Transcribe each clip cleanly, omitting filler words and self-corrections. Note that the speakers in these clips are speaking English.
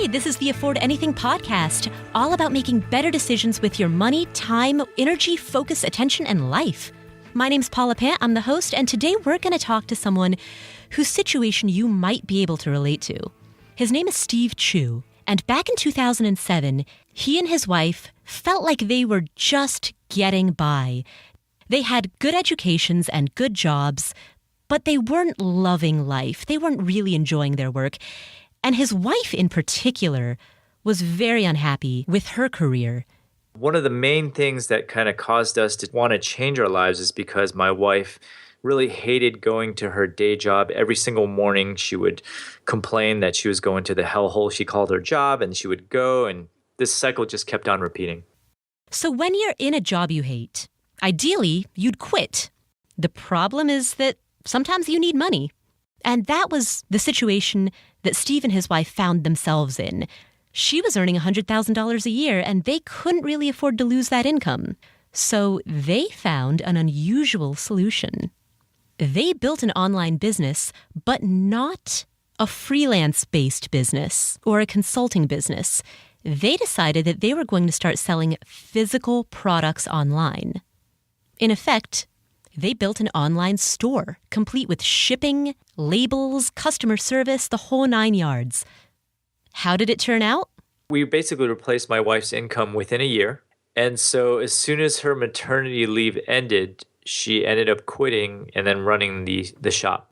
This is the Afford Anything podcast, all about making better decisions with your money, time, energy, focus, attention, and life. My name's Paula Pant. I'm the host, and today we're going to talk to someone whose situation you might be able to relate to. His name is Steve Chou, and back in 2007, he and his wife felt like they were just getting by. They had good educations and good jobs, but they weren't loving life. They weren't really enjoying their work. And his wife in particular was very unhappy with her career. One of the main things that kind of caused us to want to change our lives is because my wife really hated going to her day job. Every single morning she would complain that she was going to the hellhole she called her job, and she would go, and this cycle just kept on repeating. So when you're in a job you hate, ideally you'd quit. The problem is that sometimes you need money. And that was the situation that Steve and his wife found themselves in. She was earning $100,000 a year, and they couldn't really afford to lose that income. So they found an unusual solution. They built an online business, but not a freelance-based business or a consulting business. They decided that they were going to start selling physical products online. In effect, they built an online store, complete with shipping, labels, customer service, the whole 9 yards. How did it turn out? We basically replaced my wife's income within a year. And so as soon as her maternity leave ended, she ended up quitting and then running the shop.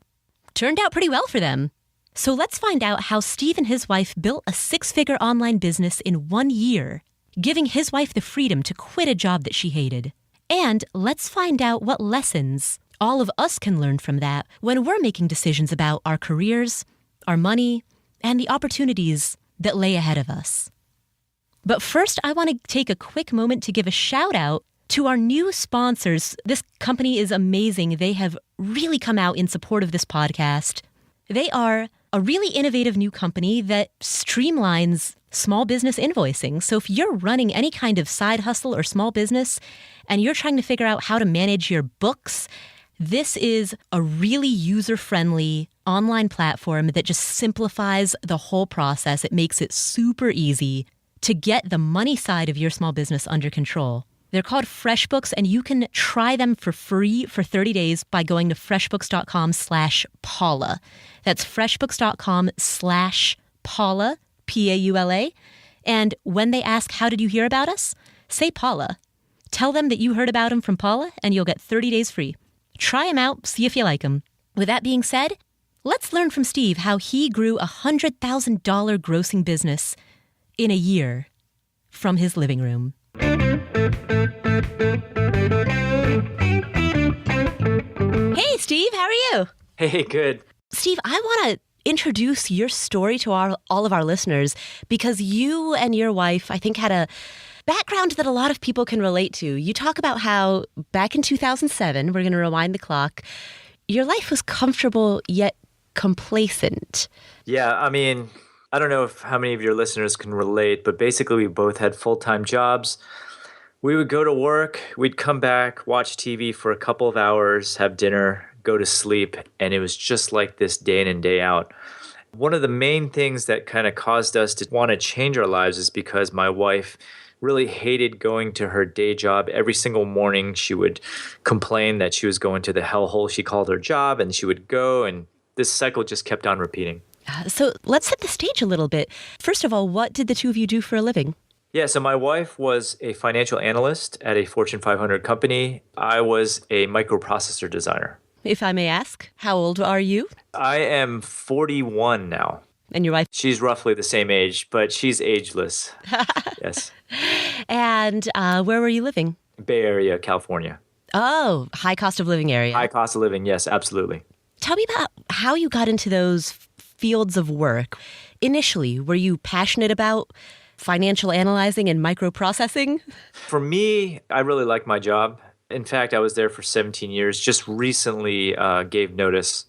Turned out pretty well for them. So let's find out how Steve and his wife built a 6-figure online business in 1 year, giving his wife the freedom to quit a job that she hated. And let's find out what lessons all of us can learn from that when we're making decisions about our careers, our money, and the opportunities that lay ahead of us. But first, I want to take a quick moment to give a shout out to our new sponsors. This company is amazing. They have really come out in support of this podcast. They are a really innovative new company that streamlines small business invoicing. So if you're running any kind of side hustle or small business and you're trying to figure out how to manage your books, this is a really user-friendly online platform that just simplifies the whole process. It makes it super easy to get the money side of your small business under control. They're called FreshBooks, and you can try them for free for 30 days by going to freshbooks.com/Paula. That's freshbooks.com/Paula, Paula. And when they ask, how did you hear about us? Say Paula. Tell them that you heard about them from Paula, and you'll get 30 days free. Try them out, see if you like them. With that being said, let's learn from Steve how he grew a $100,000 grossing business in a year from his living room. Hey, Steve, how are you? Hey, good. Steve, I want to introduce your story to all of our listeners because you and your wife, I think, had a background that a lot of people can relate to. You talk about how back in 2007, we're going to rewind the clock, your life was comfortable yet complacent. Yeah, I mean, I don't know how many of your listeners can relate, but basically we both had full-time jobs. We would go to work, we'd come back, watch TV for a couple of hours, have dinner, go to sleep, and it was just like this day in and day out. One of the main things that kind of caused us to want to change our lives is because my wife really hated going to her day job. Every single morning she would complain that she was going to the hellhole she called her job, and she would go, and this cycle just kept on repeating. So let's set the stage a little bit. First of all, what did the two of you do for a living? Yeah, so my wife was a financial analyst at a Fortune 500 company. I was a microprocessor designer. If I may ask, how old are you? I am 41 now. And your wife? She's roughly the same age, but she's ageless. Yes. And where were you living? Bay Area, California. Oh, high cost of living area. High cost of living, yes, absolutely. Tell me about how you got into those fields of work. Initially, were you passionate about financial analyzing and microprocessing? For me, I really like my job. In fact, I was there for 17 years, just recently gave notice.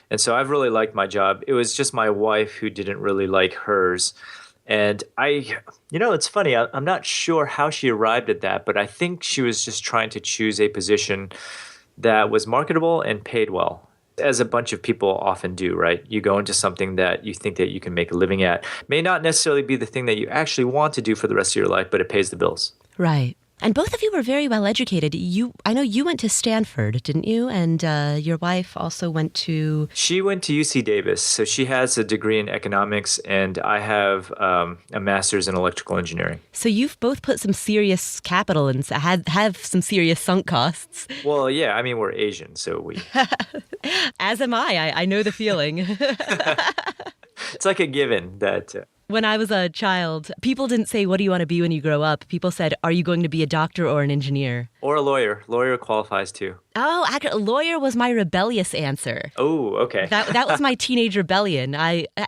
And so I've really liked my job. It was just my wife who didn't really like hers. And it's funny, I'm not sure how she arrived at that, but I think she was just trying to choose a position that was marketable and paid well. as a bunch of people often do, right? You go into something that you think that you can make a living at. May not necessarily be the thing that you actually want to do for the rest of your life, but it pays the bills. Right. And both of you were very well educated. I know you went to Stanford, didn't you? And your wife also went to... She went to UC Davis. So she has a degree in economics, and I have a master's in electrical engineering. So you've both put some serious capital and have some serious sunk costs. Well, yeah. I mean, we're Asian, so we... As am I. I know the feeling. It's like a given that... When I was a child, people didn't say, what do you want to be when you grow up? People said, are you going to be a doctor or an engineer? Or a lawyer. Lawyer qualifies too. Oh, a lawyer was my rebellious answer. Oh, okay. That was my teenage rebellion.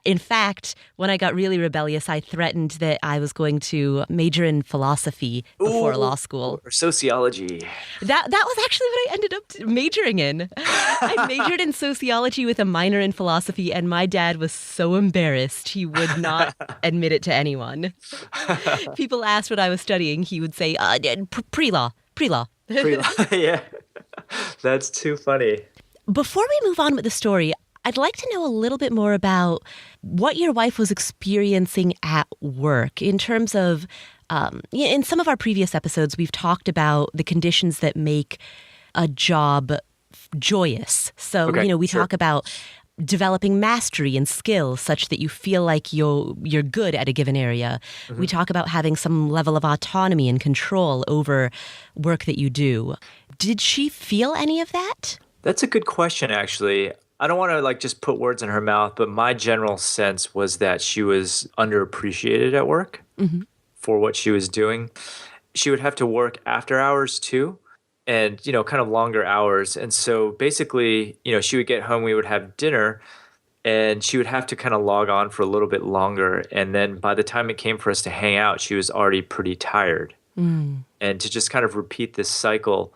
In fact, when I got really rebellious, I threatened that I was going to major in philosophy before law school. Or sociology. That was actually what I ended up majoring in. I majored in sociology with a minor in philosophy, and my dad was so embarrassed he would not admit it to anyone. People asked what I was studying. He would say, pre-law. Pre-law. Yeah. That's too funny. Before we move on with the story, I'd like to know a little bit more about what your wife was experiencing at work in terms of, in some of our previous episodes, we've talked about the conditions that make a job joyous. So, we talk about developing mastery and skill such that you feel like you're good at a given area. Mm-hmm. We talk about having some level of autonomy and control over work that you do. Did she feel any of that? That's a good question, actually. I don't want to just put words in her mouth, but my general sense was that she was underappreciated at work for what she was doing. She would have to work after hours too. And, kind of longer hours. And so basically, she would get home, we would have dinner, and she would have to kind of log on for a little bit longer. And then by the time it came for us to hang out, she was already pretty tired. And to just kind of repeat this cycle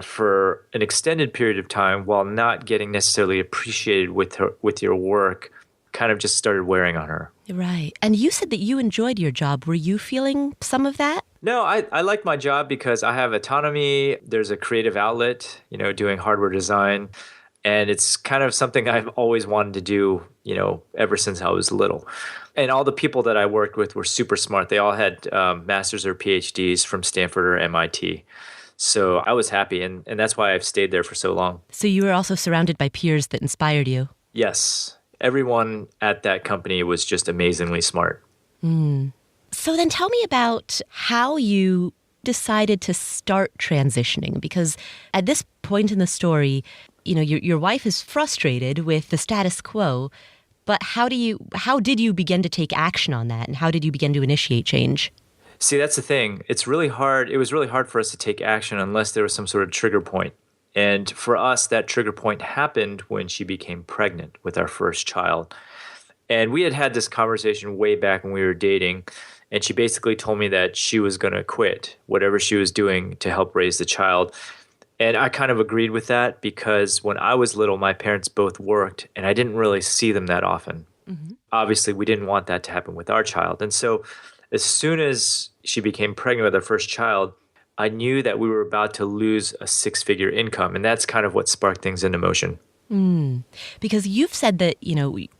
for an extended period of time while not getting necessarily appreciated with your work kind of just started wearing on her. Right. And you said that you enjoyed your job. Were you feeling some of that? No, I like my job because I have autonomy. There's a creative outlet, doing hardware design. And it's kind of something I've always wanted to do, ever since I was little. And all the people that I worked with were super smart. They all had masters or PhDs from Stanford or MIT. So I was happy. And that's why I've stayed there for so long. So you were also surrounded by peers that inspired you? Yes. Everyone at that company was just amazingly smart. So then tell me about how you decided to start transitioning, because at this point in the story, your wife is frustrated with the status quo, but how did you begin to take action on that, and how did you begin to initiate change? See, that's the thing. It's really hard. It was really hard for us to take action unless there was some sort of trigger point. And for us, that trigger point happened when she became pregnant with our first child. And we had this conversation way back when we were dating. And she basically told me that she was going to quit whatever she was doing to help raise the child. And I kind of agreed with that because when I was little, my parents both worked and I didn't really see them that often. Obviously, we didn't want that to happen with our child. And so as soon as she became pregnant with our first child, I knew that we were about to lose a six-figure income. And that's kind of what sparked things into motion. Because you've said that,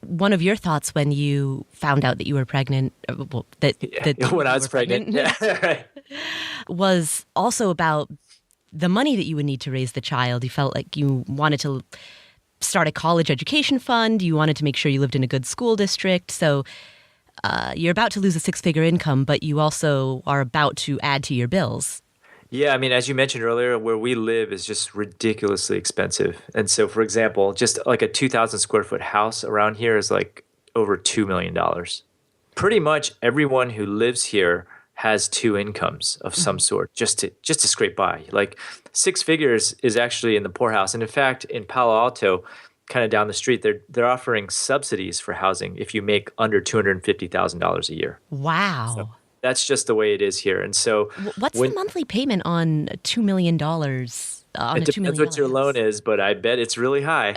one of your thoughts when you found out that you were pregnant, when I was pregnant, right, was also about the money that you would need to raise the child. You felt like you wanted to start a college education fund. You wanted to make sure you lived in a good school district. So you're about to lose a six-figure income, but you also are about to add to your bills. Yeah, I mean, as you mentioned earlier, where we live is just ridiculously expensive. And so, for example, just like a 2,000 square foot house around here is like over $2 million. Pretty much everyone who lives here has two incomes of some sort just to scrape by. Like six figures is actually in the poorhouse. And in fact, in Palo Alto, kind of down the street, they're offering subsidies for housing if you make under $250,000 a year. Wow. So, that's just the way it is here. And so what's the monthly payment on $2 million? It depends what your loan is, but I bet it's really high.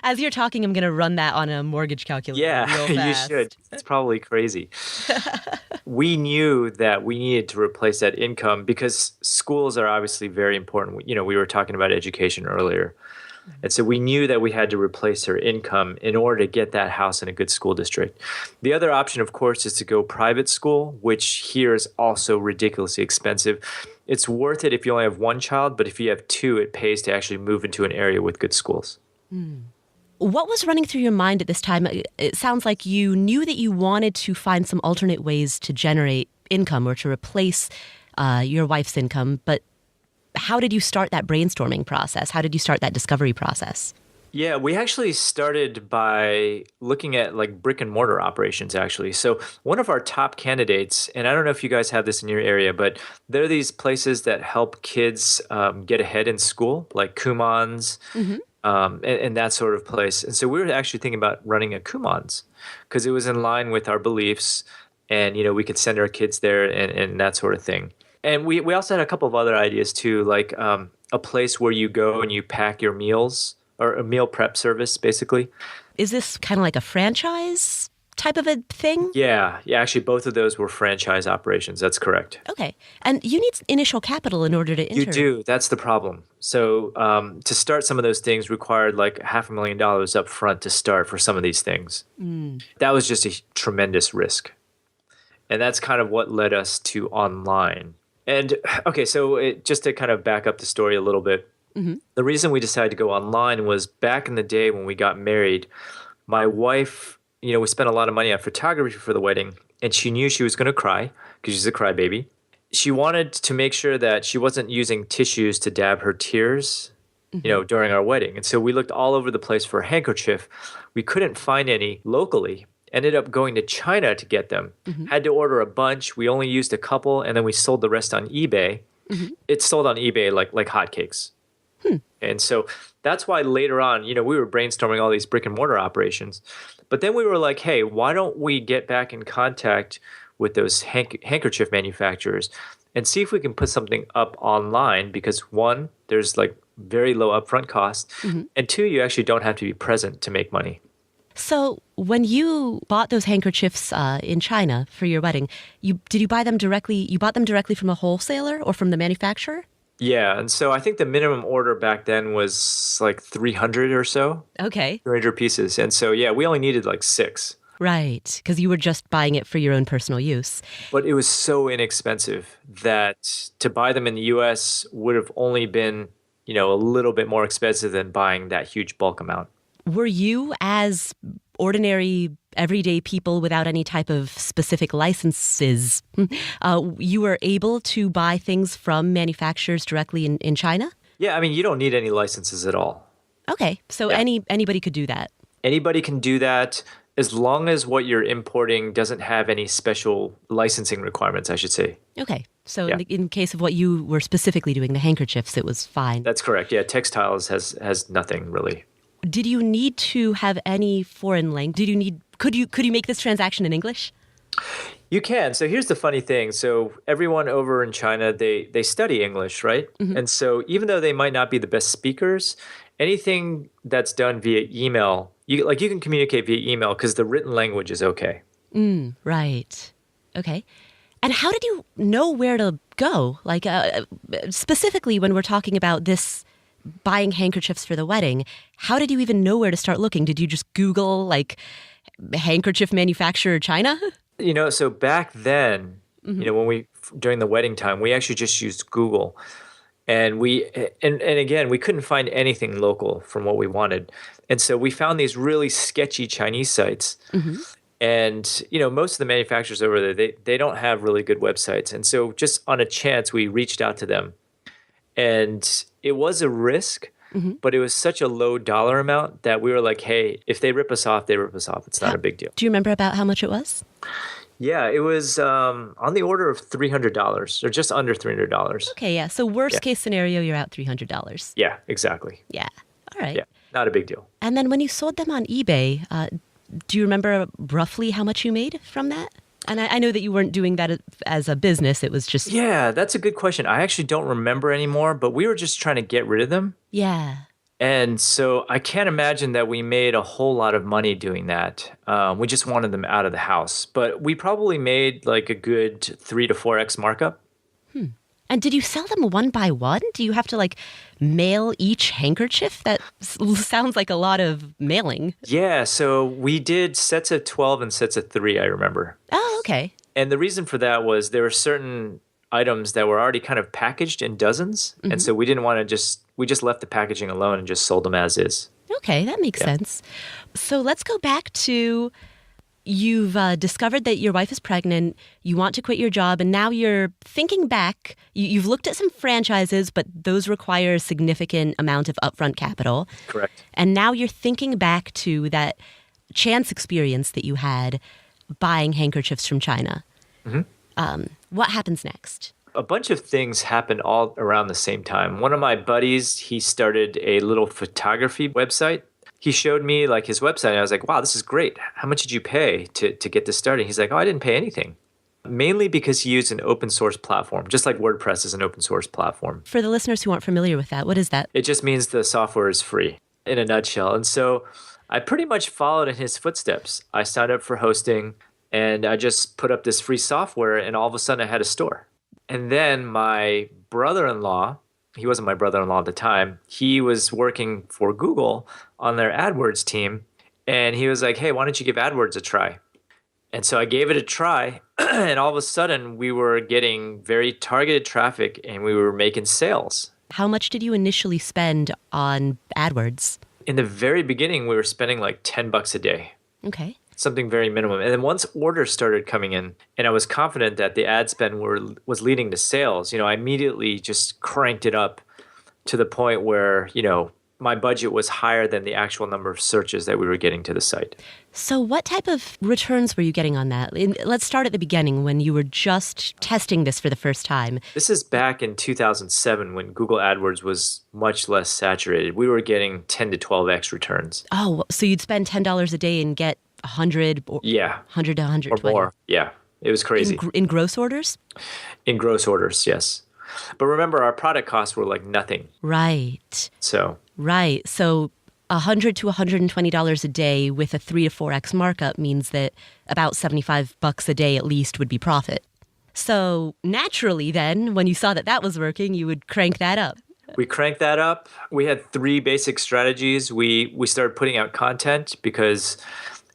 As you're talking, I'm gonna run that on a mortgage calculator real you fast. should. It's probably crazy. We knew that we needed to replace that income because schools are obviously very important. We were talking about education earlier. And so we knew that we had to replace her income in order to get that house in a good school district. The other option, of course, is to go private school, which here is also ridiculously expensive. It's worth it if you only have one child, but if you have two, it pays to actually move into an area with good schools. What was running through your mind at this time? It sounds like you knew that you wanted to find some alternate ways to generate income or to replace your wife's income, but how did you start that brainstorming process? How did you start that discovery process? Yeah, we actually started by looking at like brick and mortar operations, actually. So one of our top candidates, and I don't know if you guys have this in your area, but there are these places that help kids get ahead in school, like Kumons and that sort of place. And so we were actually thinking about running a Kumons because it was in line with our beliefs, and we could send our kids there and that sort of thing. And we also had a couple of other ideas too, like a place where you go and you pack your meals, or a meal prep service, basically. Is this kind of like a franchise type of a thing? Yeah, actually both of those were franchise operations. That's correct. Okay. And you need initial capital in order to enter. You do. That's the problem. So to start some of those things required like $500,000 up front to start for some of these things. That was just a tremendous risk. And that's kind of what led us to online. And okay, so just to kind of back up the story a little bit, the reason we decided to go online was back in the day when we got married, my wife, we spent a lot of money on photography for the wedding, and she knew she was going to cry because she's a crybaby. She wanted to make sure that she wasn't using tissues to dab her tears, during our wedding. And so we looked all over the place for a handkerchief. We couldn't find any locally. Ended up going to China to get them. Had to order a bunch. We only used a couple, and then we sold the rest on eBay. It sold on eBay like hotcakes. And so that's why later on, we were brainstorming all these brick and mortar operations. But then we were like, hey, why don't we get back in contact with those handkerchief manufacturers and see if we can put something up online? Because one, there's like very low upfront costs. And two, you actually don't have to be present to make money. So when you bought those handkerchiefs in China for your wedding, did you buy them directly? You bought them directly from a wholesaler or from the manufacturer? Yeah, and so I think the minimum order back then was like 300 or so. Okay. 300 pieces. And so, yeah, we only needed like 6. Right, because you were just buying it for your own personal use. But it was so inexpensive that to buy them in the U.S. would have only been, a little bit more expensive than buying that huge bulk amount. Were you, as ordinary, everyday people without any type of specific licenses, you were able to buy things from manufacturers directly in China? Yeah, I mean, you don't need any licenses at all. Okay, so Yeah. anybody could do that. Anybody can do that as long as what you're importing doesn't have any special licensing requirements, I should say. Okay, so Yeah. in case of what you were specifically doing, the handkerchiefs, it was fine. That's correct. Yeah, textiles has nothing really. Did you need to have any foreign language? Could you make this transaction in English? You can. So here's the funny thing. So everyone over in China, they study English, right? And so even though they might not be the best speakers, anything that's done via email, you can communicate via email because the written language is okay. Right. Okay. And how did you know where to go? Like specifically when we're talking about this buying handkerchiefs for the wedding, how did you even know where to start looking? Did you just Google like handkerchief manufacturer China? So back then, when during the wedding time, we actually just used Google. And again, we couldn't find anything local from what we wanted. And so we found these really sketchy Chinese sites. And, most of the manufacturers over there, they don't have really good websites. And so just on a chance, we reached out to them. And it was a risk, but it was such a low dollar amount that we were like, hey, if they rip us off, they rip us off. It's not a big deal. Do you remember about how much it was? Yeah, it was on the order of $300 or just under $300. Okay, yeah. So worst case scenario, you're out $300. Yeah, exactly. Yeah. All right. Yeah, not a big deal. And then when you sold them on eBay, do you remember roughly how much you made from that? And I know that you weren't doing that as a business. It was just... Yeah, that's a good question. I actually don't remember anymore, but we were just trying to get rid of them. Yeah. And so I can't imagine that we made a whole lot of money doing that. We just wanted them out of the house. But we probably made like a good 3 to 4x markup. And did you sell them one by one? Do you have to like mail each handkerchief? That sounds like a lot of mailing. Yeah, so we did sets of 12 and sets of 3, I remember. Oh, okay. And the reason for that was there were certain items that were already kind of packaged in dozens. And so we didn't want to we just left the packaging alone and just sold them as is. Okay, that makes sense. So let's go back to you've discovered that your wife is pregnant, you want to quit your job, and now you're thinking back. You've looked at some franchises, but those require a significant amount of upfront capital. Correct. And now you're thinking back to that chance experience that you had buying handkerchiefs from China. What happens next? A bunch of things happened all around the same time. One of my buddies, he started a little photography website. He showed me like his website and I was like, wow, this is great. How much did you pay to get this started? He's like, oh, I didn't pay anything. Mainly because he used an open source platform, just like WordPress is an open source platform. For the listeners who aren't familiar with that, what is that? It just means the software is free in a nutshell. And so I pretty much followed in his footsteps. I signed up for hosting and I just put up this free software and all of a sudden I had a store. And then my brother-in-law, he wasn't my brother-in-law at the time, he was working for Google on their AdWords team. And he was like, hey, why don't you give AdWords a try? And so I gave it a try. And all of a sudden we were getting very targeted traffic and we were making sales. How much did you initially spend on AdWords? In the very beginning, we were spending like $10 a day. Okay. Something very minimum. And then once orders started coming in and I was confident that the ad spend was leading to sales, I immediately just cranked it up to the point where, my budget was higher than the actual number of searches that we were getting to the site. So what type of returns were you getting on that? Let's start at the beginning when you were just testing this for the first time. This is back in 2007 when Google AdWords was much less saturated. We were getting 10 to 12x returns. Oh, so you'd spend $10 a day and get 100 or 100 to 120 or more. Yeah, it was crazy. In gross orders? In gross orders, yes. But remember, our product costs were like nothing. Right. So $100 to $120 a day with a 3 to 4x markup means that about $75 a day at least would be profit. So naturally then, when you saw that was working, you would crank that up. We cranked that up. We had 3 basic strategies. We started putting out content because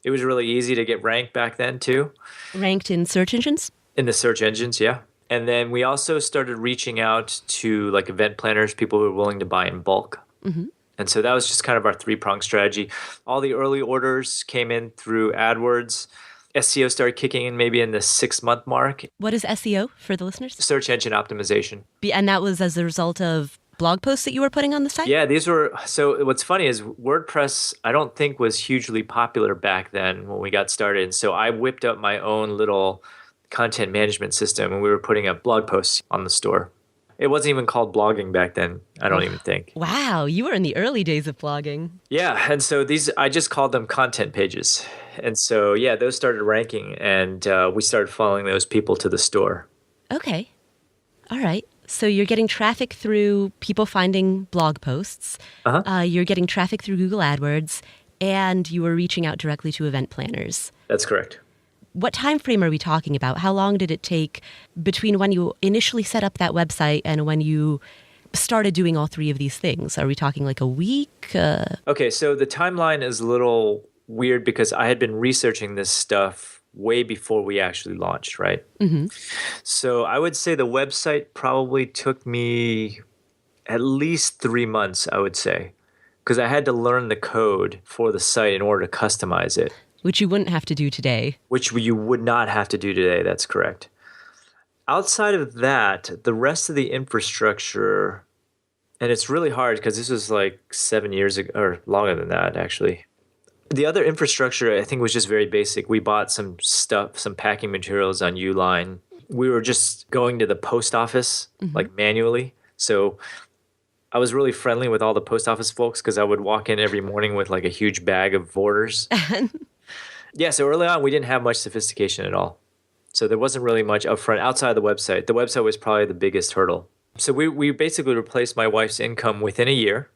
it was really easy to get ranked back then too. Ranked in search engines? In the search engines, yeah. And then we also started reaching out to like event planners, people who were willing to buy in bulk. Mm-hmm. And so that was just kind of our 3-pronged strategy. All the early orders came in through AdWords. SEO started kicking in maybe in the 6-month mark. What is SEO for the listeners? Search engine optimization. And that was as a result of blog posts that you were putting on the site? Yeah, so what's funny is WordPress, I don't think was hugely popular back then when we got started. And so I whipped up my own little content management system and we were putting up blog posts on the store. It wasn't even called blogging back then, I don't even think. Wow, you were in the early days of blogging. Yeah, and so I just called them content pages. And so, yeah, those started ranking and we started following those people to the store. Okay. All right. So you're getting traffic through people finding blog posts. Uh-huh. You're getting traffic through Google AdWords, and you were reaching out directly to event planners. That's correct. What time frame are we talking about? How long did it take between when you initially set up that website and when you started doing all 3 of these things? Are we talking like a week? Okay, so the timeline is a little weird because I had been researching this stuff way before we actually launched, right? Mm-hmm. So I would say the website probably took me at least 3 months, I would say, because I had to learn the code for the site in order to customize it. Which you wouldn't have to do today. Which you would not have to do today, that's correct. Outside of that, the rest of the infrastructure, and it's really hard because this was like 7 years ago, or longer than that, actually. The other infrastructure, I think, was just very basic. We bought some stuff, some packing materials on Uline. We were just going to the post office, like manually. So I was really friendly with all the post office folks because I would walk in every morning with like a huge bag of orders. Yeah, so early on, we didn't have much sophistication at all. So there wasn't really much upfront outside the website. The website was probably the biggest hurdle. So we basically replaced my wife's income within a year.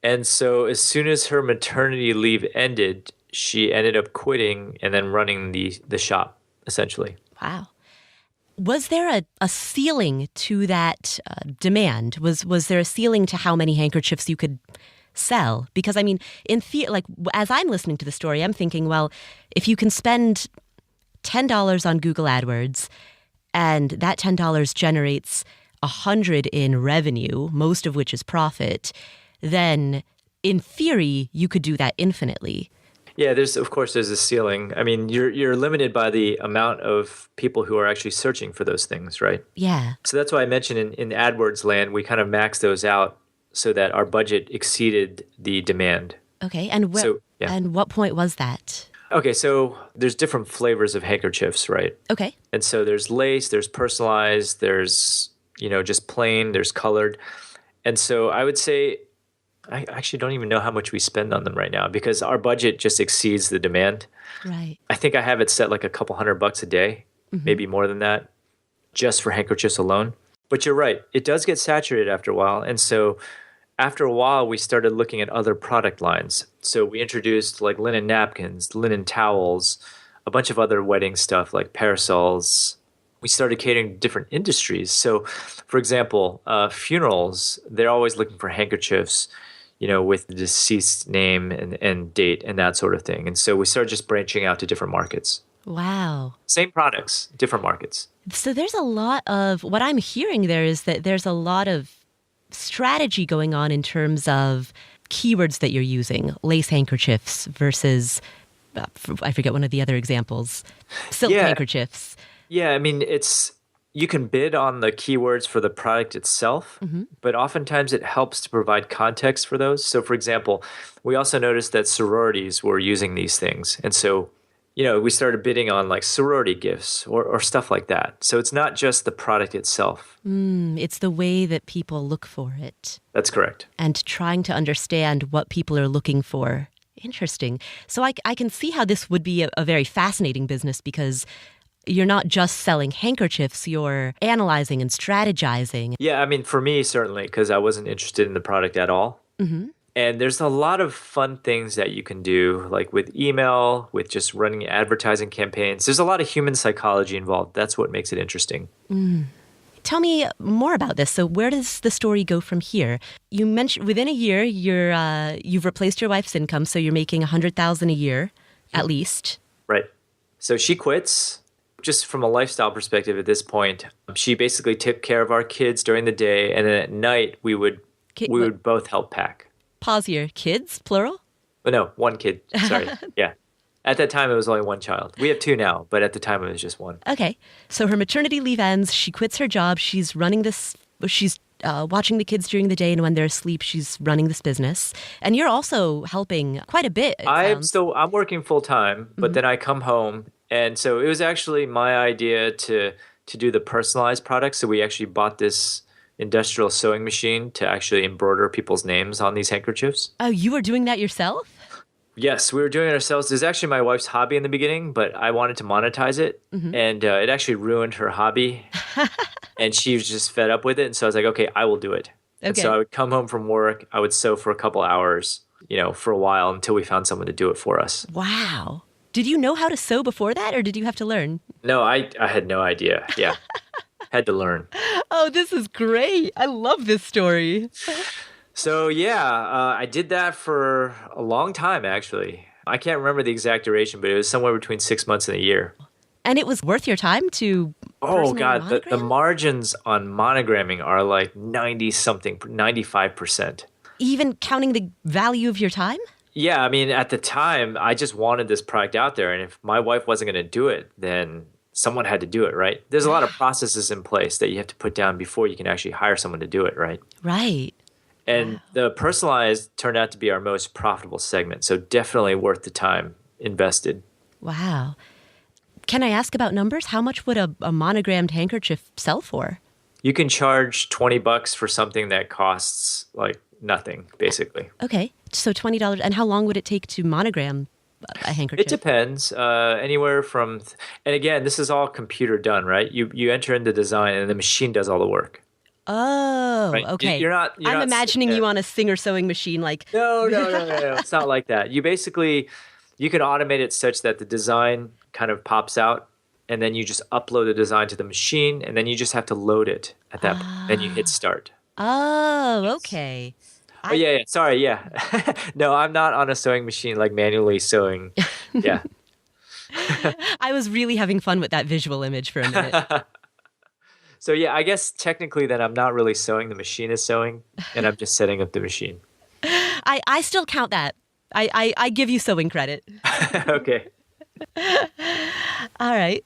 And so as soon as her maternity leave ended, she ended up quitting and then running the shop, essentially. Wow. Was there a ceiling to that demand? Was there a ceiling to how many handkerchiefs you could sell? Because I mean, as I'm listening to the story, I'm thinking, well, if you can spend $10 on Google AdWords, and that $10 generates $100 in revenue, most of which is profit, then in theory you could do that infinitely. Yeah, there's a ceiling. I mean, you're limited by the amount of people who are actually searching for those things, right? Yeah. So that's why I mentioned in AdWords land, we kind of maxed those out so that our budget exceeded the demand. Okay, and what point was that? Okay, so there's different flavors of handkerchiefs, right? Okay. And so there's lace, there's personalized, there's, just plain, there's colored. And so I would say I actually don't even know how much we spend on them right now because our budget just exceeds the demand. Right. I think I have it set like a couple $100 a day, maybe more than that, just for handkerchiefs alone. But you're right. It does get saturated after a while. And so after a while, we started looking at other product lines. So we introduced like linen napkins, linen towels, a bunch of other wedding stuff like parasols. We started catering to different industries. So, for example, funerals, they're always looking for handkerchiefs, with the deceased name and date and that sort of thing. And so we started just branching out to different markets. Wow. Same products, different markets. So there's a lot of, what I'm hearing there is that there's a lot of strategy going on in terms of keywords that you're using, lace handkerchiefs versus, I forget one of the other examples, silk handkerchiefs. Yeah, I mean, you can bid on the keywords for the product itself, but oftentimes it helps to provide context for those. So, for example, we also noticed that sororities were using these things. And so, we started bidding on like sorority gifts or stuff like that. So it's not just the product itself. It's the way that people look for it. That's correct. And trying to understand what people are looking for. Interesting. So I can see how this would be a very fascinating business because you're not just selling handkerchiefs, you're analyzing and strategizing. Yeah, I mean, for me, certainly, because I wasn't interested in the product at all. And there's a lot of fun things that you can do, like with email, with just running advertising campaigns. There's a lot of human psychology involved. That's what makes it interesting. Tell me more about this. So where does the story go from here? You mentioned within a year, you've replaced your wife's income, so you're making $100,000 a year, at least. Right. So she quits. Just from a lifestyle perspective at this point, she basically took care of our kids during the day, and then at night we would both help pack. Pause here. Kids, plural? Oh, no, one kid. Sorry. Yeah. At that time, it was only one child. We have two now, but at the time, it was just one. Okay. So her maternity leave ends. She quits her job. She's running this. She's watching the kids during the day, and when they're asleep, she's running this business. And you're also helping quite a bit. I'm working full time, but then I come home. And so it was actually my idea to do the personalized product. So we actually bought this industrial sewing machine to actually embroider people's names on these handkerchiefs. Oh, you were doing that yourself? Yes, we were doing it ourselves. It was actually my wife's hobby in the beginning, but I wanted to monetize it. And it actually ruined her hobby. And she was just fed up with it. And so I was like, okay, I will do it. Okay. And so I would come home from work. I would sew for a couple hours, for a while until we found someone to do it for us. Wow. Did you know how to sew before that, or did you have to learn? No, I had no idea. Yeah. Had to learn. Oh, this is great. I love this story. So, I did that for a long time, actually. I can't remember the exact duration, but it was somewhere between 6 months and a year. And it was worth your time to Oh, God. The margins on monogramming are like 90-something, 95%. Even counting the value of your time? Yeah, I mean, at the time, I just wanted this product out there. And if my wife wasn't going to do it, then someone had to do it, right? There's a lot of processes in place that you have to put down before you can actually hire someone to do it, right? Right. And the personalized turned out to be our most profitable segment. So definitely worth the time invested. Wow. Can I ask about numbers? How much would a monogrammed handkerchief sell for? You can charge $20 for something that costs like nothing, basically. Okay. So $20. And how long would it take to monogram a handkerchief? It depends. Anywhere from, and again, this is all computer done, right? You enter in the design and the machine does all the work. Oh, Right? okay. You're I'm not imagining you on a Singer sewing machine, like. No. It's not like that. You can automate it such that the design kind of pops out, and then you just upload the design to the machine, and then you just have to load it at that point. Then you hit start. Oh, okay. Oh, yeah. Sorry, yeah. No, I'm not on a sewing machine, like manually sewing. Yeah. I was really having fun with that visual image for a minute. So, yeah, I guess technically then I'm not really sewing. The machine is sewing, and I'm just setting up the machine. I still count that. I give you sewing credit. Okay. All right.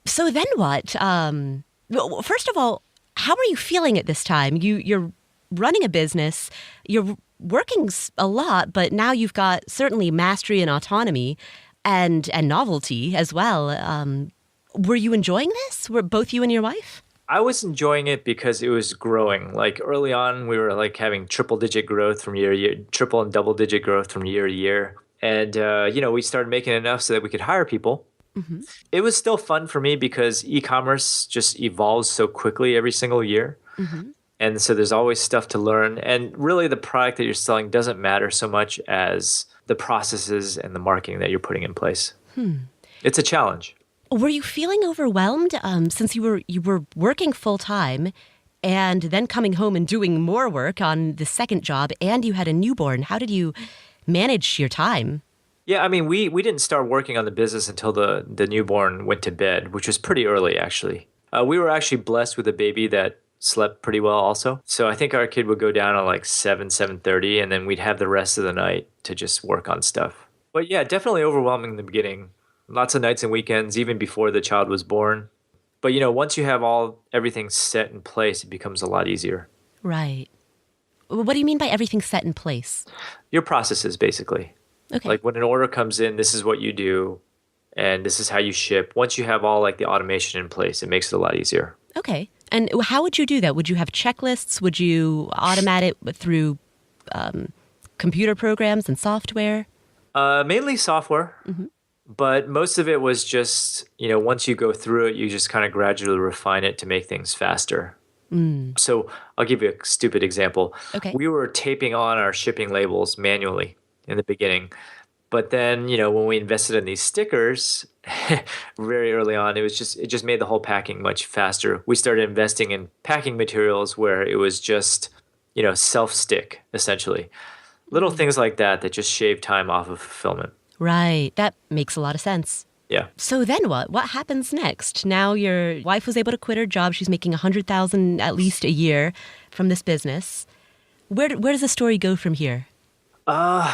So then what? Well, first of all, how are you feeling at this time? You're running a business. You're working a lot, but now you've got certainly mastery and autonomy and novelty as well. Were you enjoying this? Were both you and your wife? I was enjoying it because it was growing. Like early on, we were like having triple and double digit growth from year to year. And, we started making enough so that we could hire people. Mm-hmm. It was still fun for me because e-commerce just evolves so quickly every single year. Mm-hmm. And so there's always stuff to learn. And really the product that you're selling doesn't matter so much as the processes and the marketing that you're putting in place. It's a challenge. Were you feeling overwhelmed since you were working full time and then coming home and doing more work on the second job and you had a newborn? How did you manage your time? Yeah, I mean, we didn't start working on the business until the newborn went to bed, which was pretty early, actually. We were actually blessed with a baby that slept pretty well also. So I think our kid would go down at like 7:30, and then we'd have the rest of the night to just work on stuff. But yeah, definitely overwhelming in the beginning. Lots of nights and weekends, even before the child was born. But, once you have everything set in place, it becomes a lot easier. Right. What do you mean by everything set in place? Your processes, basically. Okay. Like when an order comes in, this is what you do, and this is how you ship. Once you have all like the automation in place, it makes it a lot easier. Okay. And how would you do that? Would you have checklists? Would you automate it through computer programs and software? Mainly software. Mm-hmm. But most of it was just, once you go through it, you just kind of gradually refine it to make things faster. So I'll give you a stupid example. Okay. We were taping on our shipping labels manually in the beginning. But then, when we invested in these stickers very early on, it just made the whole packing much faster. We started investing in packing materials where it was just, self-stick, essentially. Little things like that just shave time off of fulfillment. Right. That makes a lot of sense. Yeah. So then what? What happens next? Now your wife was able to quit her job. She's making $100,000 at least a year from this business. Where does the story go from here?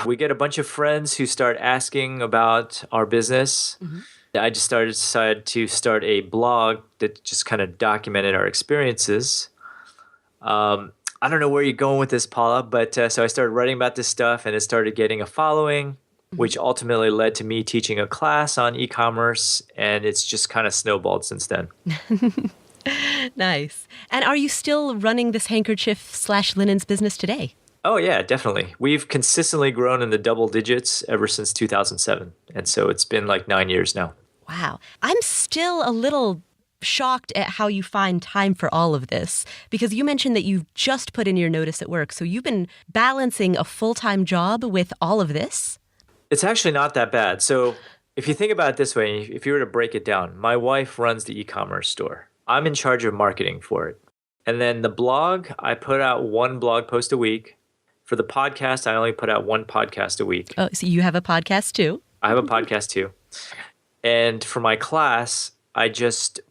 We get a bunch of friends who start asking about our business. Mm-hmm. I just decided to start a blog that just kind of documented our experiences. I don't know where you're going with this, Paula, but so I started writing about this stuff and it started getting a following, which ultimately led to me teaching a class on e-commerce, and it's just kind of snowballed since then. Nice. And are you still running this handkerchief/linens business today? Oh, yeah, definitely. We've consistently grown in the double digits ever since 2007. And so it's been like 9 years now. Wow. I'm still a little shocked at how you find time for all of this, because you mentioned that you've just put in your notice at work. So you've been balancing a full-time job with all of this? It's actually not that bad. So if you think about it this way, if you were to break it down, my wife runs the e-commerce store. I'm in charge of marketing for it. And then the blog, I put out one blog post a week. For the podcast, I only put out one podcast a week. Oh, so you have a podcast too? I have a podcast too. And for my class, I just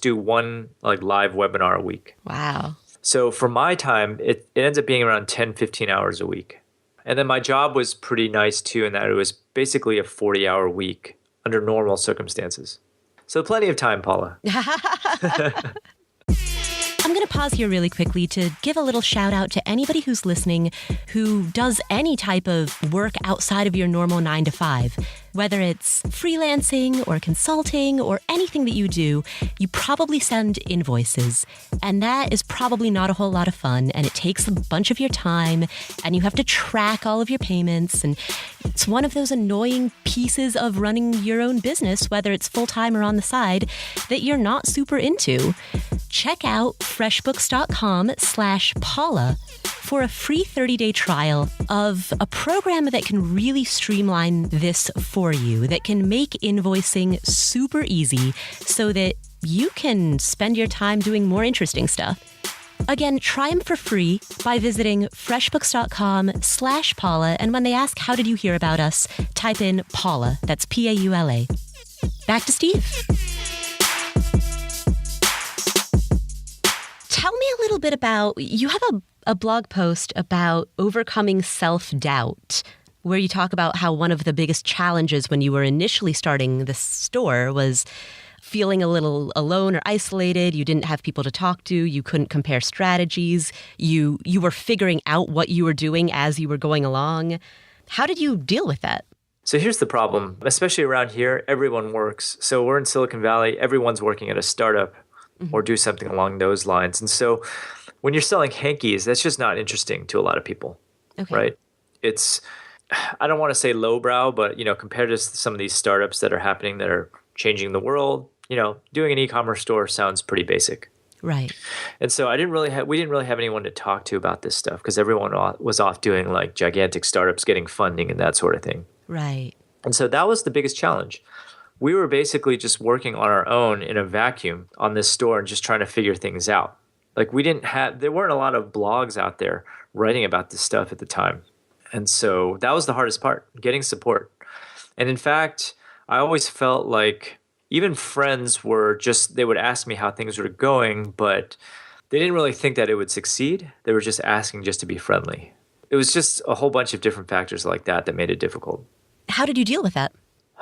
do one like live webinar a week. Wow. So for my time, it ends up being around 10, 15 hours a week. And then my job was pretty nice too, in that it was basically a 40-hour week under normal circumstances. So plenty of time, Paula. I'm going to pause here really quickly to give a little shout out to anybody who's listening who does any type of work outside of your normal 9 to 5. Whether it's freelancing or consulting or anything that you do, you probably send invoices. And that is probably not a whole lot of fun. And it takes a bunch of your time and you have to track all of your payments. And it's one of those annoying pieces of running your own business, whether it's full-time or on the side, that you're not super into. Check out freshbooks.com/Paula for a free 30-day trial of a program that can really streamline this for you, that can make invoicing super easy so that you can spend your time doing more interesting stuff. Again, try them for free by visiting freshbooks.com/Paula. And when they ask, how did you hear about us? Type in Paula. That's Paula. Back to Steve. Tell me a little bit about, you have a blog post about overcoming self-doubt, where you talk about how one of the biggest challenges when you were initially starting this store was feeling a little alone or isolated. You didn't have people to talk to. You couldn't compare strategies. You were figuring out what you were doing as you were going along. How did you deal with that? So here's the problem, especially around here, everyone works. So we're in Silicon Valley, everyone's working at a startup or do something along those lines. And so when you're selling hankies, that's just not interesting to a lot of people, right? It's, I don't want to say lowbrow, but compared to some of these startups that are happening that are changing the world, doing an e-commerce store sounds pretty basic. Right. And so we didn't really have anyone to talk to about this stuff because everyone was off doing like gigantic startups, getting funding and that sort of thing. Right. And so that was the biggest challenge. We were basically just working on our own in a vacuum on this store and just trying to figure things out. Like there weren't a lot of blogs out there writing about this stuff at the time. And so that was the hardest part, getting support. And in fact, I always felt like even friends they would ask me how things were going, but they didn't really think that it would succeed. They were just asking just to be friendly. It was just a whole bunch of different factors like that made it difficult. How did you deal with that?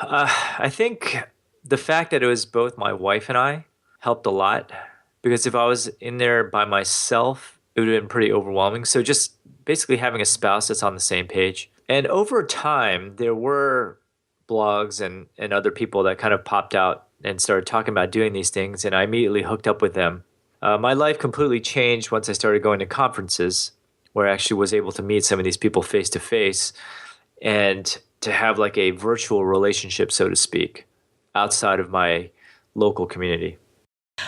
I think the fact that it was both my wife and I helped a lot, because if I was in there by myself, it would have been pretty overwhelming. So just basically having a spouse that's on the same page. And over time, there were blogs and other people that kind of popped out and started talking about doing these things, and I immediately hooked up with them. My life completely changed once I started going to conferences, where I actually was able to meet some of these people face to face and to have like a virtual relationship, so to speak, outside of my local community.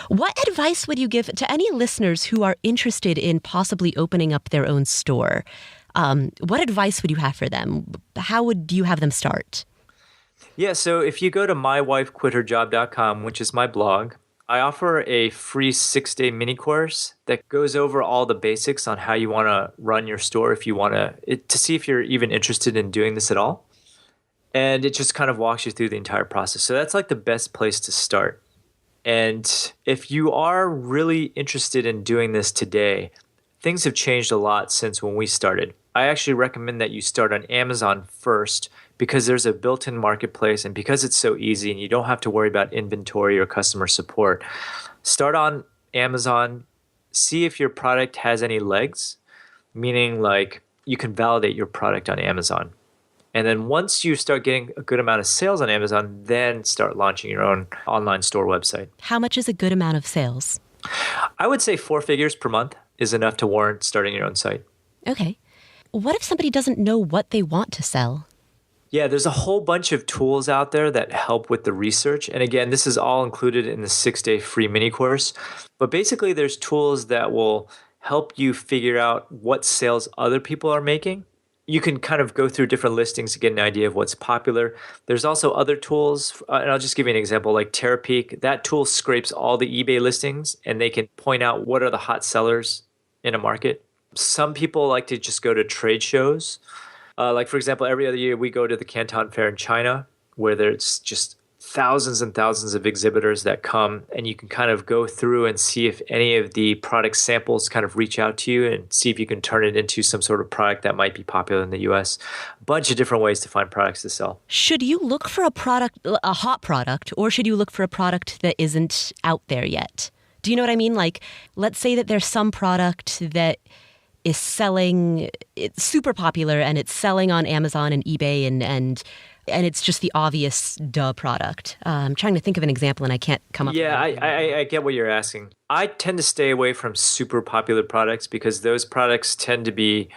What advice would you give to any listeners who are interested in possibly opening up their own store? What advice would you have for them? How would you have them start? Yeah, so if you go to mywifequitherjob.com, which is my blog, I offer a free 6-day mini course that goes over all the basics on how you want to run your store if you want to see if you're even interested in doing this at all. And it just kind of walks you through the entire process. So that's like the best place to start. And if you are really interested in doing this today, things have changed a lot since when we started. I actually recommend that you start on Amazon first, because there's a built-in marketplace and because it's so easy and you don't have to worry about inventory or customer support. Start on Amazon, see if your product has any legs, meaning like you can validate your product on Amazon. And then once you start getting a good amount of sales on Amazon, then start launching your own online store website. How much is a good amount of sales? I would say 4 figures per month is enough to warrant starting your own site. Okay. What if somebody doesn't know what they want to sell? Yeah, there's a whole bunch of tools out there that help with the research. And again, this is all included in the 6-day free mini course. But basically, there's tools that will help you figure out what sales other people are making. You can kind of go through different listings to get an idea of what's popular. There's also other tools, and I'll just give you an example, like Terapeak. That tool scrapes all the eBay listings, and they can point out what are the hot sellers in a market. Some people like to just go to trade shows. Like, for example, every other year we go to the Canton Fair in China, where there's just thousands and thousands of exhibitors that come, and you can kind of go through and see if any of the product samples kind of reach out to you and see if you can turn it into some sort of product that might be popular in the US. A bunch of different ways to find products to sell. Should you look for a hot product, or should you look for a product that isn't out there yet? Do you know what I mean? Like, let's say that there's some product that is selling, it's super popular and it's selling on Amazon and eBay and it's just the obvious product. I'm trying to think of an example and I can't come up with it. Yeah, I get what you're asking. I tend to stay away from super popular products because those products tend to be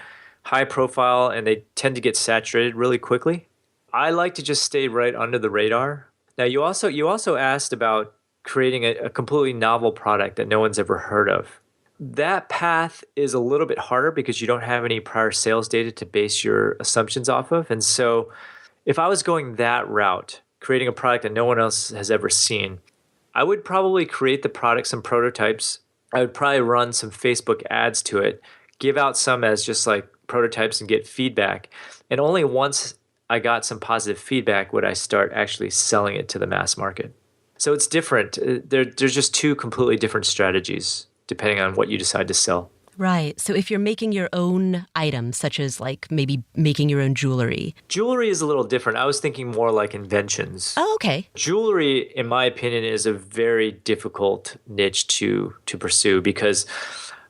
high profile and they tend to get saturated really quickly. I like to just stay right under the radar. Now, you also asked about creating a completely novel product that no one's ever heard of. That path is a little bit harder because you don't have any prior sales data to base your assumptions off of. And so if I was going that route, creating a product that no one else has ever seen, I would probably create the product, some prototypes. I would probably run some Facebook ads to it, give out some as just like prototypes and get feedback. And only once I got some positive feedback would I start actually selling it to the mass market. So it's different. There's just two completely different strategies depending on what you decide to sell. Right. So if you're making your own items, such as like maybe making your own jewelry. Jewelry is a little different. I was thinking more like inventions. Oh, okay. Jewelry, in my opinion, is a very difficult niche to pursue because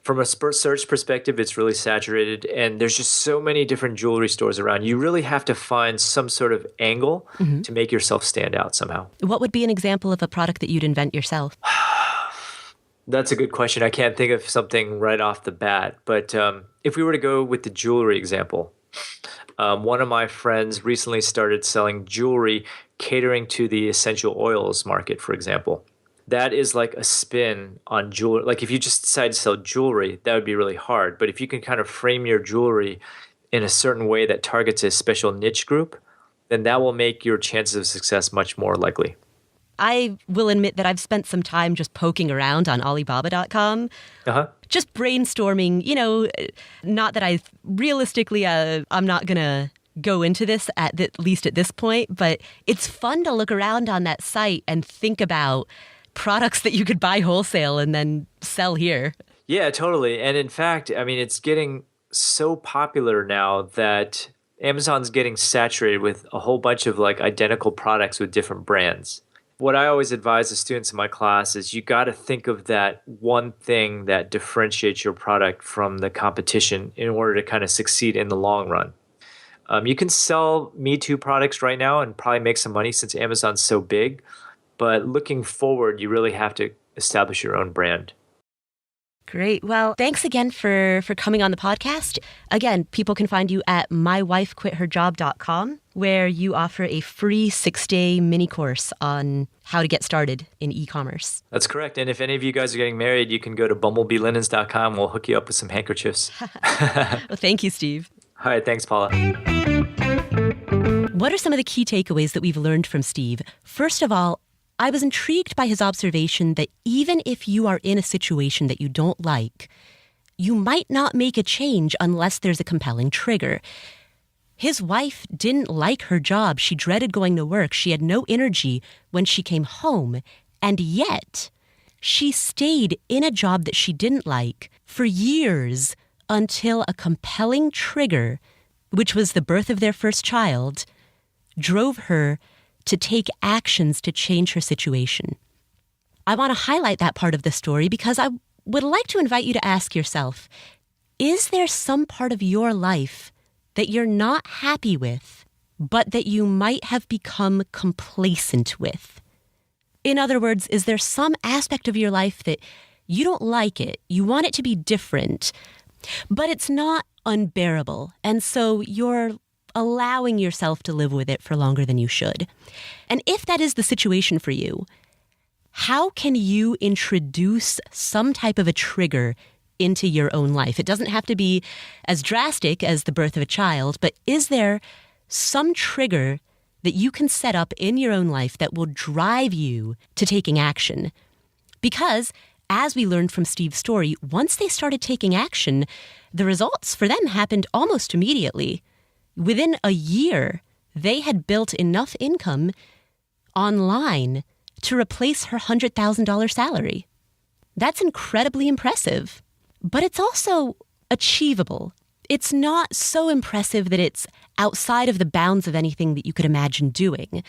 from a search perspective, it's really saturated and there's just so many different jewelry stores around. You really have to find some sort of angle to make yourself stand out somehow. What would be an example of a product that you'd invent yourself? That's a good question. I can't think of something right off the bat. But if we were to go with the jewelry example, one of my friends recently started selling jewelry catering to the essential oils market, for example. That is like a spin on jewelry. Like if you just decide to sell jewelry, that would be really hard. But if you can kind of frame your jewelry in a certain way that targets a special niche group, then that will make your chances of success much more likely. I will admit that I've spent some time just poking around on Alibaba.com, just brainstorming, not that I realistically, I'm not going to go into this at least at this point, but it's fun to look around on that site and think about products that you could buy wholesale and then sell here. Yeah, totally. And in fact, I mean, it's getting so popular now that Amazon's getting saturated with a whole bunch of like identical products with different brands. What I always advise the students in my class is you got to think of that one thing that differentiates your product from the competition in order to kind of succeed in the long run. You can sell Me Too products right now and probably make some money since Amazon's so big. But looking forward, you really have to establish your own brand. Great. Well, thanks again for coming on the podcast. Again, people can find you at mywifequitherjob.com, where you offer a free 6-day mini course on how to get started in e-commerce. That's correct. And if any of you guys are getting married, you can go to bumblebeelinens.com. We'll hook you up with some handkerchiefs. Well, thank you, Steve. All right. Thanks, Paula. What are some of the key takeaways that we've learned from Steve? First of all, I was intrigued by his observation that even if you are in a situation that you don't like, you might not make a change unless there's a compelling trigger. His wife didn't like her job. She dreaded going to work. She had no energy when she came home. And yet, she stayed in a job that she didn't like for years until a compelling trigger, which was the birth of their first child, drove her to take actions to change her situation. I want to highlight that part of the story because I would like to invite you to ask yourself, is there some part of your life that you're not happy with, but that you might have become complacent with? In other words, is there some aspect of your life that you don't like it, you want it to be different, but it's not unbearable, and so you're allowing yourself to live with it for longer than you should? And if that is the situation for you, how can you introduce some type of a trigger into your own life? It doesn't have to be as drastic as the birth of a child, but is there some trigger that you can set up in your own life that will drive you to taking action? Because as we learned from Steve's story, once they started taking action, the results for them happened almost immediately. Within a year, they had built enough income online to replace her $100,000 salary. That's incredibly impressive, but it's also achievable. It's not so impressive that it's outside of the bounds of anything that you could imagine doing.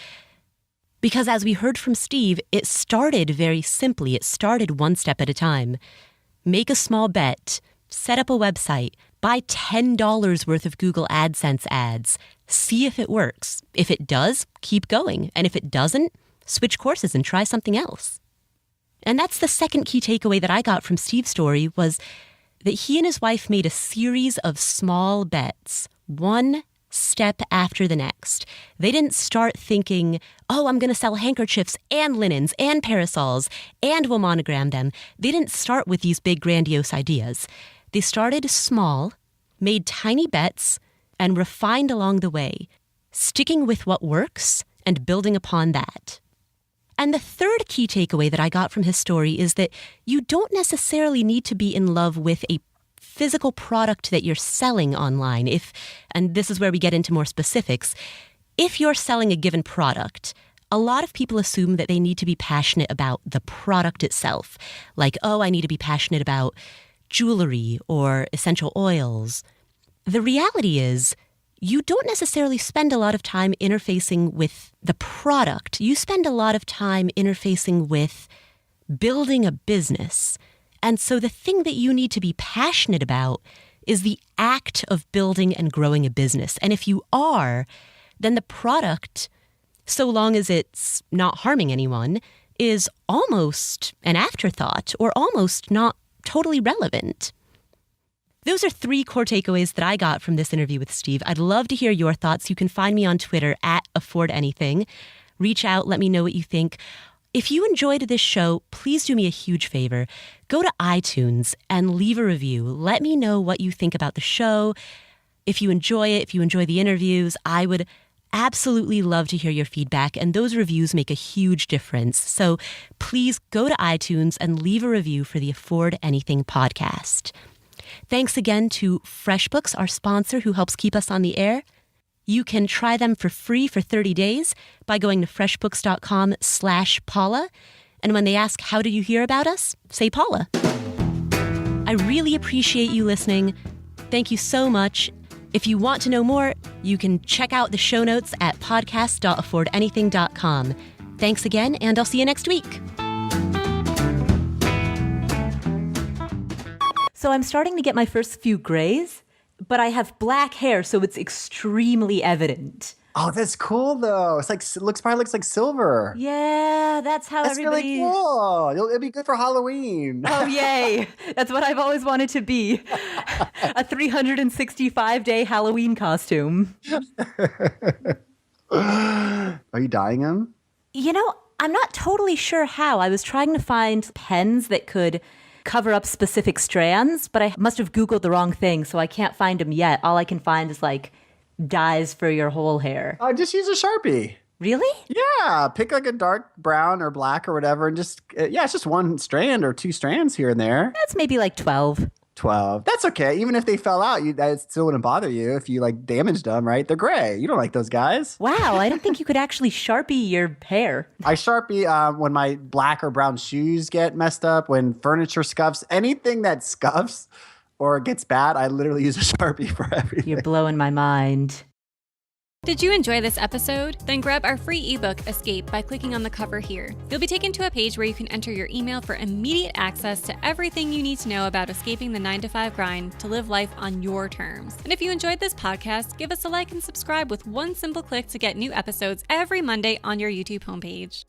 Because as we heard from Steve, it started very simply. It started one step at a time. Make a small bet, set up a website, buy $10 worth of Google AdSense ads. See if it works. If it does, keep going. And if it doesn't, switch courses and try something else. And that's the second key takeaway that I got from Steve's story, was that he and his wife made a series of small bets, one step after the next. They didn't start thinking, oh, I'm going to sell handkerchiefs and linens and parasols and we'll monogram them. They didn't start with these big grandiose ideas. They started small, made tiny bets, and refined along the way, sticking with what works and building upon that. And the third key takeaway that I got from his story is that you don't necessarily need to be in love with a physical product that you're selling online. And this is where we get into more specifics, if you're selling a given product, a lot of people assume that they need to be passionate about the product itself. Like, oh, I need to be passionate about jewelry or essential oils. The reality is, you don't necessarily spend a lot of time interfacing with the product. You spend a lot of time interfacing with building a business. And so the thing that you need to be passionate about is the act of building and growing a business. And if you are, then the product, so long as it's not harming anyone, is almost an afterthought or almost not totally relevant. Those are 3 core takeaways that I got from this interview with Steve. I'd love to hear your thoughts. You can find me on Twitter @AffordAnything. Reach out, let me know what you think. If you enjoyed this show, please do me a huge favor. Go to iTunes and leave a review. Let me know what you think about the show. If you enjoy it, if you enjoy the interviews, I would absolutely love to hear your feedback, and those reviews make a huge difference. So please go to iTunes and leave a review for the Afford Anything podcast. Thanks again to FreshBooks, our sponsor who helps keep us on the air. You can try them for free for 30 days by going to freshbooks.com/Paula. And when they ask, how did you hear about us? Say Paula. I really appreciate you listening. Thank you so much. If you want to know more, you can check out the show notes at podcast.affordanything.com. Thanks again, and I'll see you next week. So I'm starting to get my first few grays, but I have black hair, so it's extremely evident. Oh, that's cool though. It's like probably looks like silver. Yeah, that's how that's everybody. Really cool. It'll be good for Halloween. Oh, yay! That's what I've always wanted to be. A 365-day Halloween costume. Are you dyeing them? You know, I'm not totally sure how. I was trying to find pens that could cover up specific strands, but I must have Googled the wrong thing, so I can't find them yet. All I can find is like dyes for your whole hair. Just use a Sharpie. Really? Yeah, pick like a dark brown or black or whatever, and just it's just one strand or 2 strands here and there. That's maybe like 12. 12. That's okay. Even if they fell out, that still wouldn't bother you if you like damaged them, right? They're gray. You don't like those guys. Wow, I didn't think you could actually Sharpie your hair. I Sharpie when my black or brown shoes get messed up, when furniture scuffs, anything that scuffs or gets bad, I literally use a Sharpie for everything. You're blowing my mind. Did you enjoy this episode? Then grab our free ebook, Escape, by clicking on the cover here. You'll be taken to a page where you can enter your email for immediate access to everything you need to know about escaping the 9-to-5 grind to live life on your terms. And if you enjoyed this podcast, give us a like and subscribe with one simple click to get new episodes every Monday on your YouTube homepage.